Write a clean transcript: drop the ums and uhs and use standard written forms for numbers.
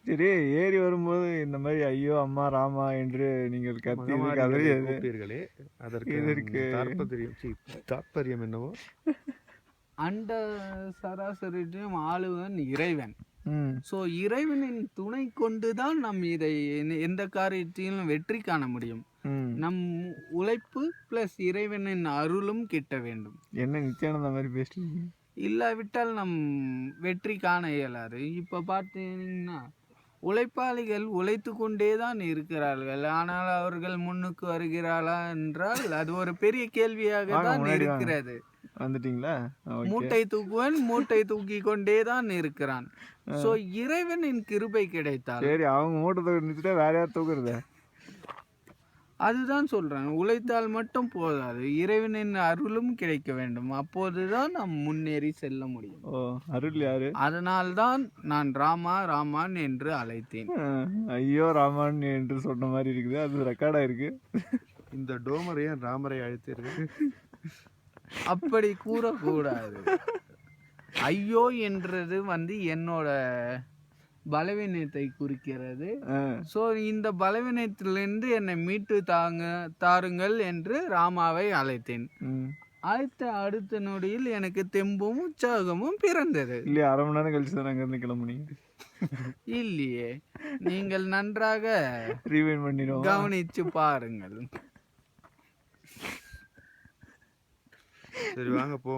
சரி, ஏறி வரும்போது இந்த மாதிரி ஐயோ அம்மா ராமா என்று நீங்கள் கத்தியது கதறியது கூப்பீர்களே, அதற்கு இதற்கு தாற்பயம் என்னவோ? அண்ட சராசரியும் ஆளுவன் இறைவன். ம், ஸோ இறைவனின் துணை கொண்டுதான் நம் இதை எந்த காரியத்திலும் வெற்றி காண முடியும். ம். நம் உழைப்பு பிளஸ் இறைவனின் அருளும் கிட்ட வேண்டும். என்ன நித்யானந்தா மாதிரி பேசிட்டு இல்லாவிட்டால் நம் வெற்றி காண இயலாது. இப்போ பார்த்தீங்கன்னா உழைப்பாளிகள் உழைத்து கொண்டே தான் இருக்கிறார்கள். ஆனால் அவர்கள் முன்னுக்கு வருகிறாளா என்றால் அது ஒரு பெரிய கேள்வியாக தான் இருக்கிறது. வந்துட்டீங்களா? மூட்டை தூக்குவன் மூட்டை தூக்கி கொண்டே தான் இருக்கிறான். ஸோ இறைவனின் கிருபை கிடைத்தால் சரி, அவங்க மூட்டை தூக்கிட்டு வேற யார் தூக்குறத? அதுதான் சொல்றேன். உழைத்தால் மட்டும் போதாது, இறைவனின் அருளும் கிடைக்க வேண்டும். அப்போதுதான் நாம் முன்னேறி செல்ல முடியும். ஓ, அருள் யாரு? அதனால்தான் நான் ராமா ராமான் என்று அழைத்தேன். ஐயோ ராமான் என்று சொன்ன மாதிரி இருக்குது. அது ரெக்கார்டா இருக்கு. இந்த டோமர் ஏன் ராமரை அழைத்தீர்கள்? அப்படி கூறக்கூடாது. ஐயோ என்றது என்னோட பலவீனத்தை குறிக்கிறது. ஸோ இந்த பலவீனத்திலிருந்து என்னை மீட்டு தாருங்கள் என்று ராமாவை அழைத்தேன். அழைத்த அடுத்த நொடியில் எனக்கு தெம்பும் உற்சாகமும் பிறந்தது. இல்லையா, அரை மணி நேரம் கழிச்சு தான் அங்கேருந்து கிளம்புனீங்க. இல்லையே, நீங்கள் நன்றாக ரீவைண்ட் பண்ணிடுவோம், கவனிச்சு பாருங்கள். சரி வாங்க போ.